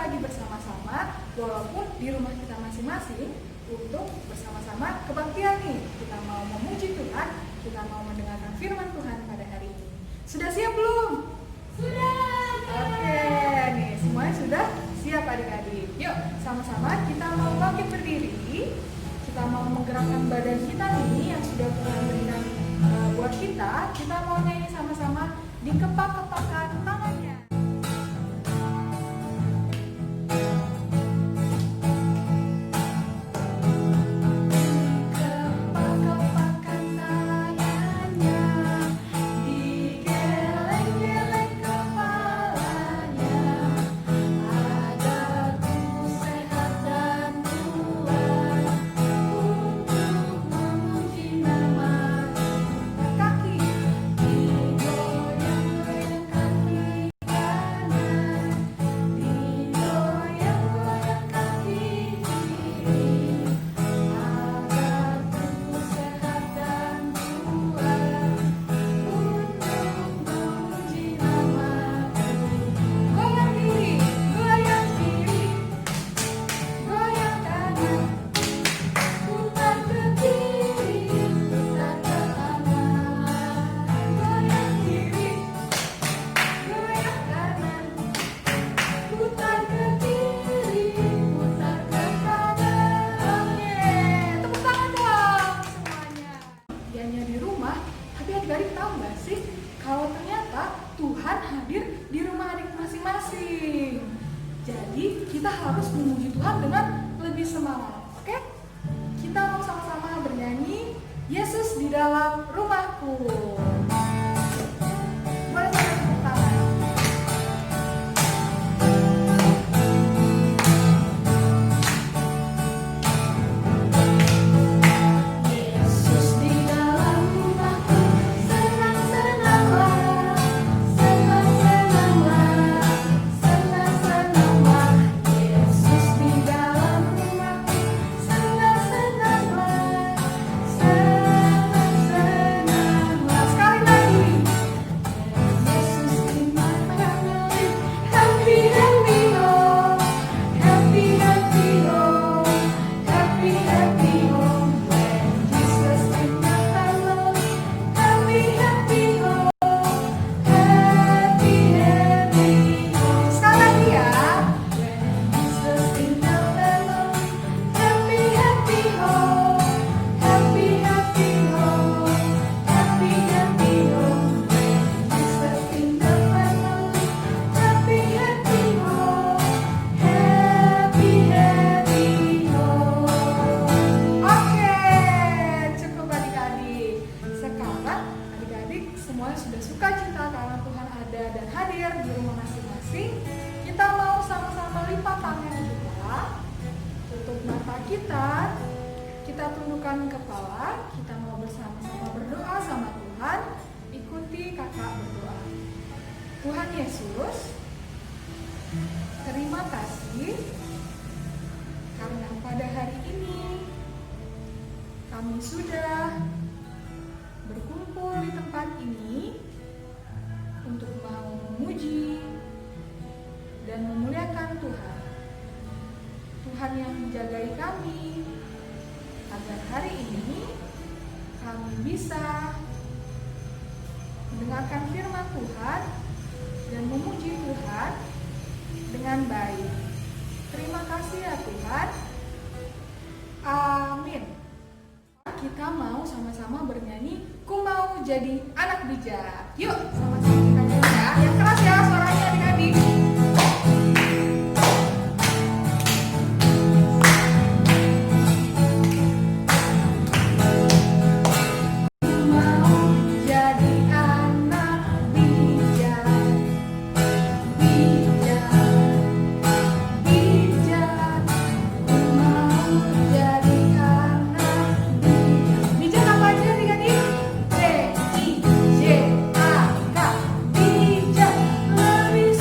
lagi bersama-sama walaupun di rumah kita masing-masing untuk bersama-sama kebaktian nih. Kita mau memuji Tuhan, kita mau mendengarkan firman Tuhan pada hari ini. Sudah siap belum? Sudah. Oke, nih semuanya sudah siap adik-adik. Yuk, sama-sama kita mau bangkit berdiri. Kita mau menggerakkan badan kita nih yang sudah Tuhan berikan buat kita. Kita mau nyanyi sama-sama dikepak-kepakkan tangannya. Adik-adik tahu nggak sih kalau ternyata Tuhan hadir di rumah adik masing-masing. Jadi kita harus memuji Tuhan dengan lebih semangat. Oke? Kita mau sama-sama bernyanyi Yesus di dalam rumahku. Boleh saya tepuk tangan? Sudah suka cita karena Tuhan ada dan hadir di rumah masing-masing. Kita mau sama-sama lipat tangan kita, tutup mata kita tundukkan kepala, kita mau bersama-sama berdoa sama Tuhan. Ikuti kakak berdoa. Tuhan Yesus, terima kasih karena pada hari ini kami sudah berkumpul di tempat ini untuk mau memuji dan memuliakan Tuhan. Tuhan yang menjagai kami agar hari ini kami bisa mendengarkan firman Tuhan dan memuji Tuhan dengan baik. Terima kasih ya Tuhan. Amin. Kita mau sama-sama bernyanyi Ku Mau Jadi Anak Bijak. Yuk sama-sama kita nyanyi ya. Yang keras ya suaranya adik-adik. Bijak, lebih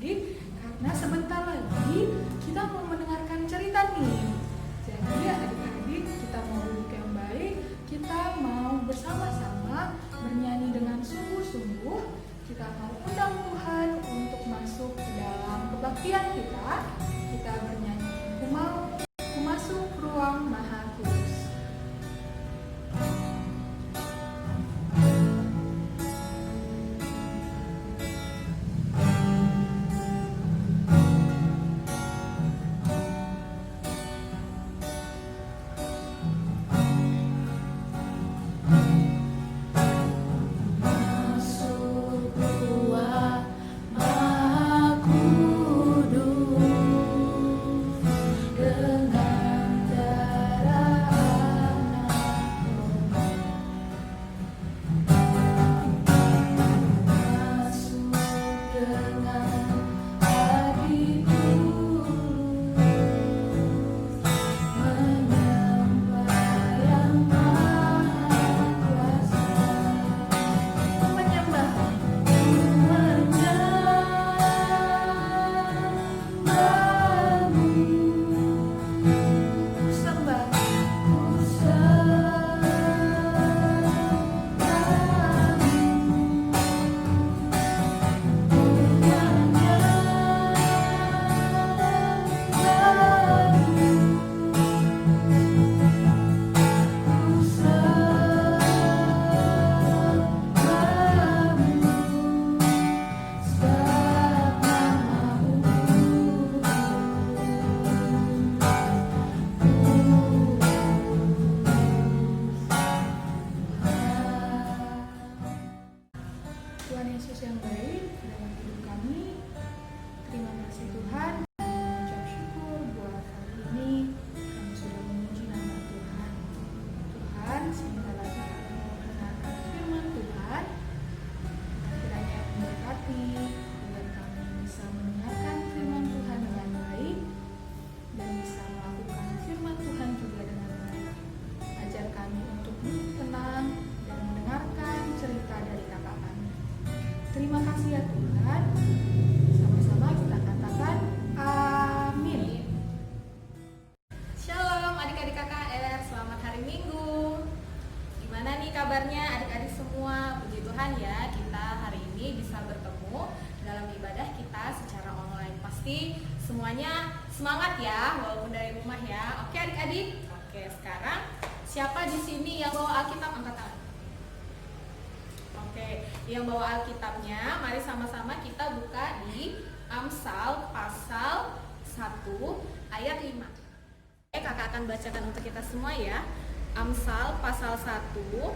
adik-adik, karena sebentar lagi kita mau mendengarkan cerita nih. Jadi adik-adik, kita mau duduk yang baik, kita mau bersama-sama bernyanyi dengan sungguh-sungguh. Kita mau undang Tuhan untuk masuk ke dalam kebaktian kita. Kita bernyanyi, ku masuk ruang Maha Kudus. Tuhan Yesus yang baik dalam hidup kami, terima kasih Tuhan. Ucap syukur buat hari ini kami sudah memuji nama Tuhan. Tuhan, sebentar lagi kami mau mendengarkan firman Tuhan. Kiranya memberkati dan kami bisa mendengarkan firman Tuhan dengan baik dan bisa melakukan firman Tuhan juga dengan baik. Ajar kami untuk duduk tenang dan mendengarkan cerita dari kakak kami. Terima kasih ya Tuhan. Sama-sama kita katakan amin. Shalom adik-adik KKR, selamat hari Minggu. Gimana nih kabarnya adik-adik semua? Puji Tuhan ya, kita hari ini bisa bertemu dalam ibadah kita secara online. Pasti semuanya semangat ya, walaupun dari rumah ya. Oke adik-adik. Oke, sekarang siapa di sini yang bawa Alkitab? Angkat tangan. Oke, yang bawa Alkitabnya, mari sama-sama kita buka di Amsal pasal 1 ayat 5. Kakak akan bacakan untuk kita semua ya. Amsal pasal 1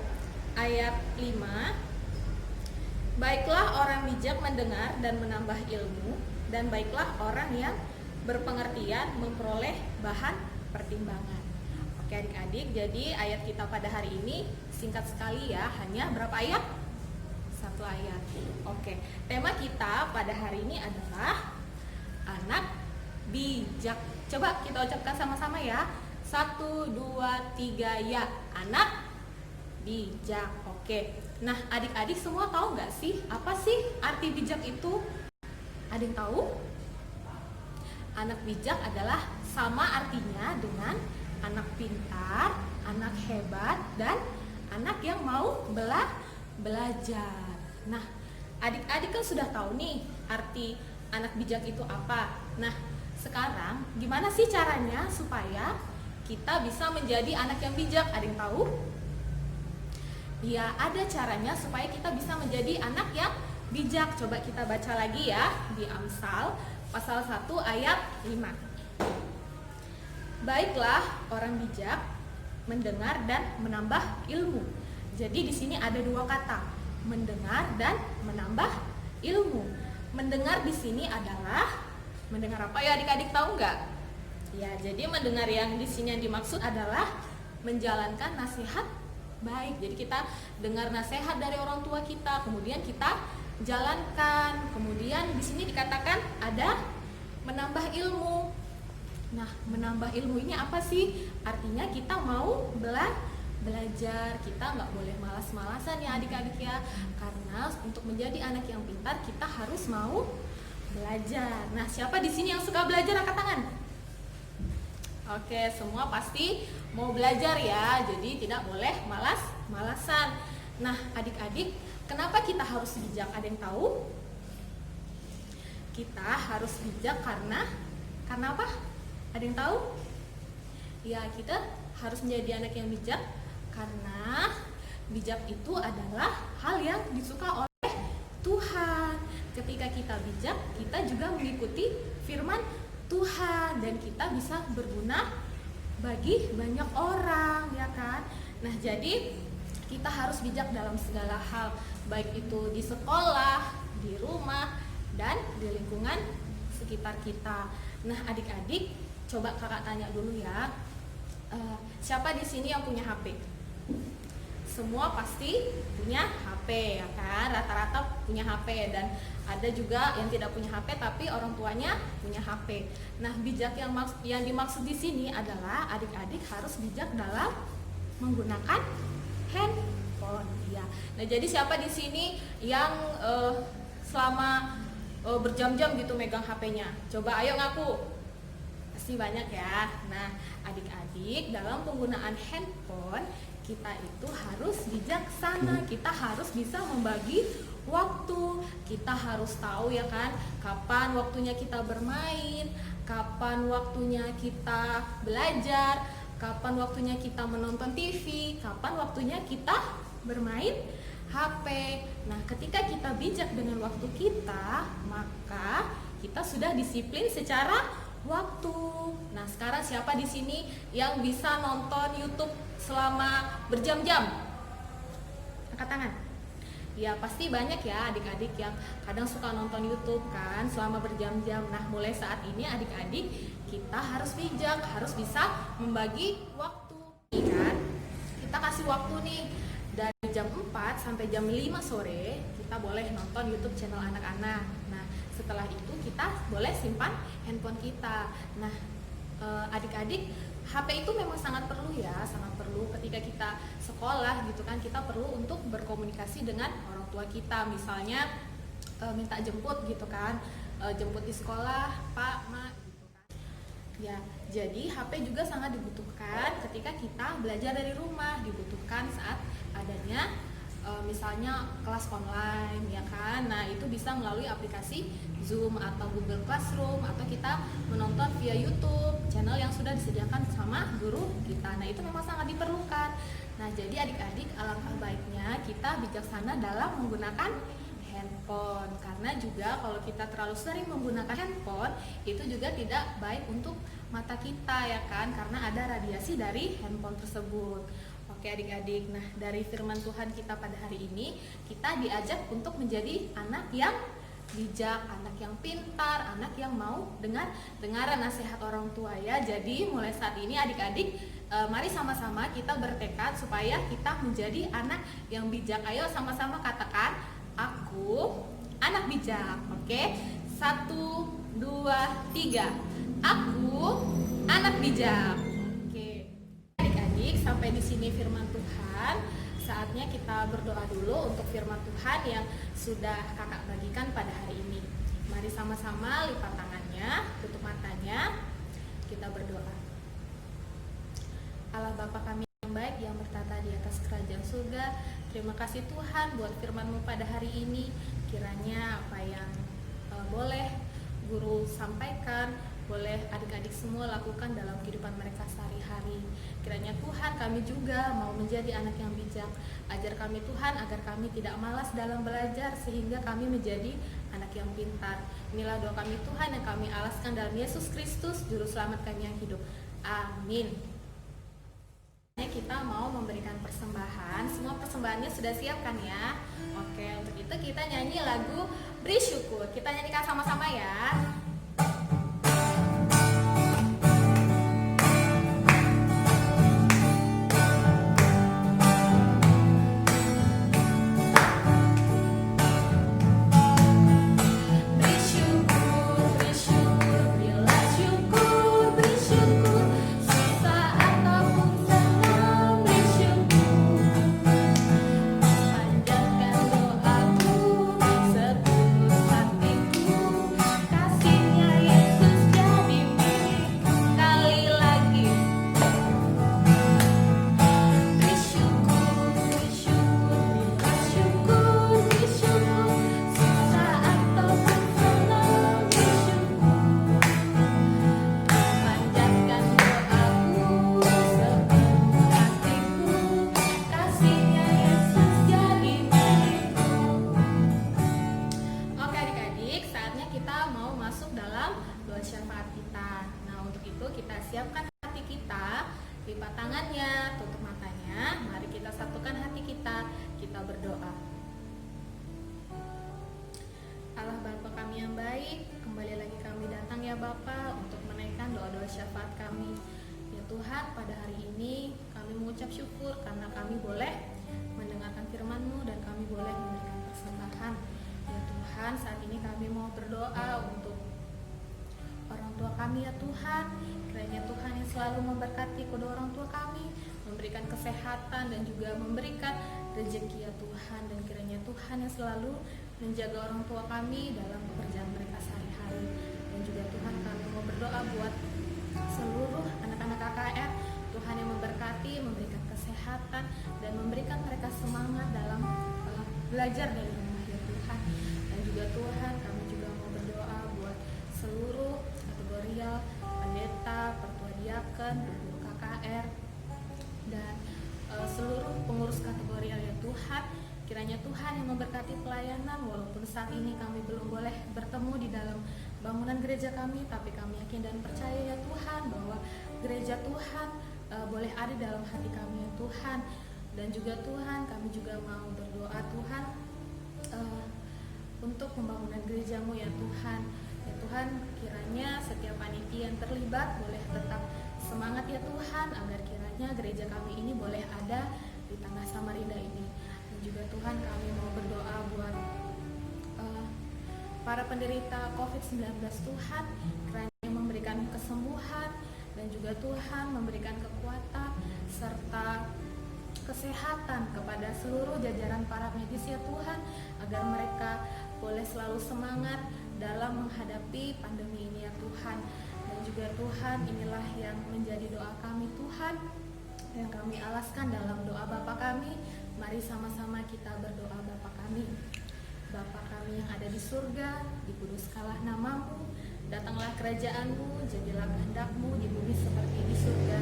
ayat 5. Baiklah orang bijak mendengar dan menambah ilmu, dan baiklah orang yang berpengertian memperoleh bahan pertimbangan. Oke adik-adik, jadi ayat kita pada hari ini singkat sekali ya, hanya berapa ayat? 1 ayat. Oke, tema kita pada hari ini adalah anak bijak. Coba kita ucapkan sama-sama ya. 1, 2, 3 ya. Anak bijak. Oke. Nah, adik-adik semua tahu nggak sih apa sih arti bijak itu? Ada yang tahu? Anak bijak adalah sama artinya dengan anak pintar, anak hebat, dan anak yang mau belajar. Nah, adik-adik kan sudah tahu nih arti anak bijak itu apa. Nah, sekarang gimana sih caranya supaya kita bisa menjadi anak yang bijak? Ada yang tahu? Ya, ada caranya supaya kita bisa menjadi anak yang bijak. Coba kita baca lagi ya di Amsal pasal 1 ayat 5. Baiklah orang bijak mendengar dan menambah ilmu. Jadi di sini ada dua kata, mendengar dan menambah ilmu. Mendengar di sini adalah mendengar apa ya adik-adik tahu nggak? Ya, jadi mendengar yang di sini yang dimaksud adalah menjalankan nasihat baik. Jadi kita dengar nasihat dari orang tua kita, kemudian kita jalankan. Kemudian di sini dikatakan ada menambah ilmu. Nah, menambah ilmu ini apa sih? Artinya kita mau belajar, kita nggak boleh malas-malasan ya adik-adik ya. Karena untuk menjadi anak yang pintar kita harus mau belajar. Nah, siapa di sini yang suka belajar, angkat tangan? Oke, semua pasti mau belajar ya, jadi tidak boleh malas-malasan. Nah, adik-adik, kenapa kita harus bijak? Ada yang tahu? Kita harus bijak karena apa? Ada yang tahu? Ya, kita harus menjadi anak yang bijak karena bijak itu adalah hal yang disuka oleh Tuhan. Ketika kita bijak, kita juga mengikuti firman Tuhan dan kita bisa berguna bagi banyak orang, ya kan? Nah, jadi kita harus bijak dalam segala hal, baik itu di sekolah, di rumah, dan di lingkungan sekitar kita. Nah, adik-adik, coba kakak tanya dulu ya, siapa di sini yang punya HP? Semua pasti punya HP, ya kan? Rata-rata punya HP, dan ada juga yang tidak punya HP tapi orang tuanya punya HP. Nah, bijak yang dimaksud di sini adalah adik-adik harus bijak dalam menggunakan handphone, ya. Nah, jadi siapa di sini yang selama berjam-jam gitu megang HP-nya? Coba ayo ngaku. Pasti banyak ya. Nah, adik-adik, dalam penggunaan handphone kita itu harus bijaksana. Kita harus bisa membagi waktu. Kita harus tahu, ya kan, kapan waktunya kita bermain, kapan waktunya kita belajar, kapan waktunya kita menonton TV, kapan waktunya kita bermain HP. Nah, ketika kita bijak dengan waktu kita, maka kita sudah disiplin secara waktu. Nah, sekarang siapa di sini yang bisa nonton YouTube selama berjam-jam? Angkat tangan. Ya, pasti banyak ya adik-adik yang kadang suka nonton YouTube kan selama berjam-jam. Nah, mulai saat ini adik-adik kita harus bijak, harus bisa membagi waktu, kan? Kita kasih waktu nih dari jam 4 sampai jam 5 sore kita boleh nonton YouTube channel anak-anak. Nah, setelah itu kita boleh simpan handphone kita. Nah, adik-adik, HP itu memang sangat perlu ya, sangat perlu ketika kita sekolah gitu kan. Kita perlu untuk berkomunikasi dengan orang tua kita, misalnya minta jemput gitu kan, jemput di sekolah, Pak, Ma, gitu kan. Ya, jadi HP juga sangat dibutuhkan ketika kita belajar dari rumah, dibutuhkan saat adanya misalnya kelas online, ya kan. Nah, itu bisa melalui aplikasi Zoom atau Google Classroom, atau kita menonton via YouTube channel yang sudah disediakan sama guru kita. Nah, itu memang sangat diperlukan. Nah, jadi adik-adik, alangkah baiknya kita bijaksana dalam menggunakan handphone, karena juga kalau kita terlalu sering menggunakan handphone itu juga tidak baik untuk mata kita, ya kan, karena ada radiasi dari handphone tersebut. Oke adik-adik, nah dari firman Tuhan kita pada hari ini, kita diajak untuk menjadi anak yang bijak, anak yang pintar, anak yang mau dengar nasihat orang tua, ya. Jadi mulai saat ini adik-adik, mari sama-sama kita bertekad supaya kita menjadi anak yang bijak. Ayo sama-sama katakan, aku anak bijak. Oke, 1, 2, 3. Aku anak bijak. Sampai di sini firman Tuhan. Saatnya kita berdoa dulu untuk firman Tuhan yang sudah kakak bagikan pada hari ini. Mari sama-sama lipat tangannya, tutup matanya, kita berdoa. Allah Bapa kami yang baik, yang bertata di atas kerajaan surga, terima kasih Tuhan buat firman-Mu pada hari ini. Kiranya apa yang boleh guru sampaikan, boleh adik-adik semua lakukan dalam kehidupan mereka sehari-hari. Kiranya Tuhan, kami juga mau menjadi anak yang bijak. Ajar kami Tuhan agar kami tidak malas dalam belajar, sehingga kami menjadi anak yang pintar. Inilah doa kami Tuhan yang kami alaskan dalam Yesus Kristus, Juru Selamat kami yang hidup. Amin. Kita mau memberikan persembahan. Semua persembahannya sudah siap kan ya? Oke, untuk itu kita nyanyi lagu Beri Syukur. Kita nyanyikan sama-sama ya. masuk dalam doa syafaat kita. Nah, untuk itu kita siapkan hati kita, lipat tangannya, tutup matanya. Mari kita satukan hati kita, kita berdoa. Allah Bapa kami yang baik, kembali lagi kami datang ya Bapa untuk menaikkan doa-doa syafaat kami. Ya Tuhan, pada hari ini kami mengucap syukur karena kami boleh mendengarkan firman-Mu dan kami boleh memberikan persembahan. Ya Tuhan, saat ini kami mau berdoa untuk orang tua kami ya Tuhan. Kiranya Tuhan yang selalu memberkati kedua orang tua kami, memberikan kesehatan dan juga memberikan rezeki ya Tuhan. Dan kiranya Tuhan yang selalu menjaga orang tua kami dalam pekerjaan mereka sehari-hari. Dan juga Tuhan, kami mau berdoa buat seluruh anak-anak KKR, Tuhan yang memberkati, memberikan kesehatan dan memberikan mereka semangat dalam belajar dari rumah ya Tuhan. Dan juga Tuhan, kami juga mau berdoa buat seluruh kategorial, pendeta, pertua diaken, guru KKR, dan seluruh pengurus kategorial ya Tuhan. Kiranya Tuhan yang memberkati pelayanan, walaupun saat ini kami belum boleh bertemu di dalam bangunan gereja kami, tapi kami yakin dan percaya ya Tuhan bahwa gereja Tuhan boleh ada dalam hati kami ya Tuhan. Dan juga Tuhan, kami juga mau berdoa Tuhan untuk pembangunan gereja-Mu ya Tuhan. Ya Tuhan, kiranya setiap panitia yang terlibat boleh tetap semangat ya Tuhan, agar kiranya gereja kami ini boleh ada di tengah Samarinda ini. Dan juga Tuhan, kami mau berdoa buat para penderita COVID-19 Tuhan, kiranya memberikan kesembuhan dan juga Tuhan memberikan kekuatan serta kesehatan kepada seluruh jajaran para medis ya Tuhan, agar mereka boleh selalu semangat dalam menghadapi pandemi ini ya Tuhan. Dan juga Tuhan, inilah yang menjadi doa kami Tuhan, yang kami alaskan dalam doa Bapa kami. Mari sama-sama kita berdoa. Bapa kami, Bapa kami yang ada di surga, dikuduskanlah nama-Mu, datanglah kerajaan-Mu, jadilah kehendak-Mu di bumi seperti di surga.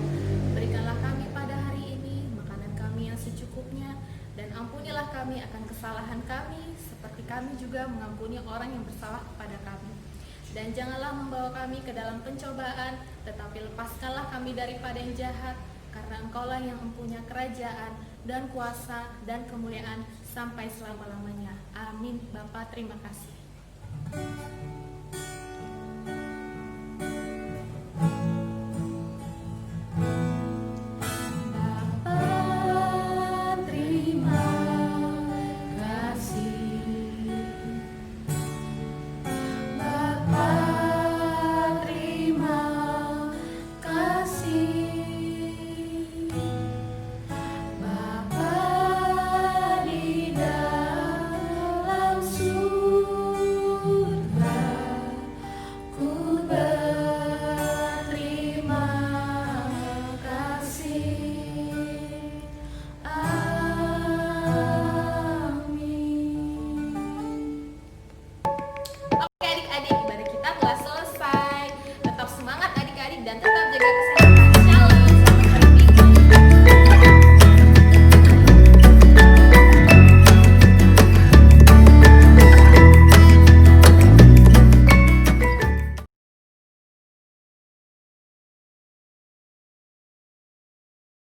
Berikanlah kami pada hari ini makanan kami yang secukupnya, dan ampunilah kami akan kesalahan kami, seperti kami juga mengampuni orang yang bersalah kepada kami. Dan janganlah membawa kami ke dalam pencobaan, tetapi lepaskanlah kami daripada yang jahat, karena Engkaulah yang mempunyai kerajaan dan kuasa dan kemuliaan sampai selama-lamanya. Amin. Bapa, terima kasih.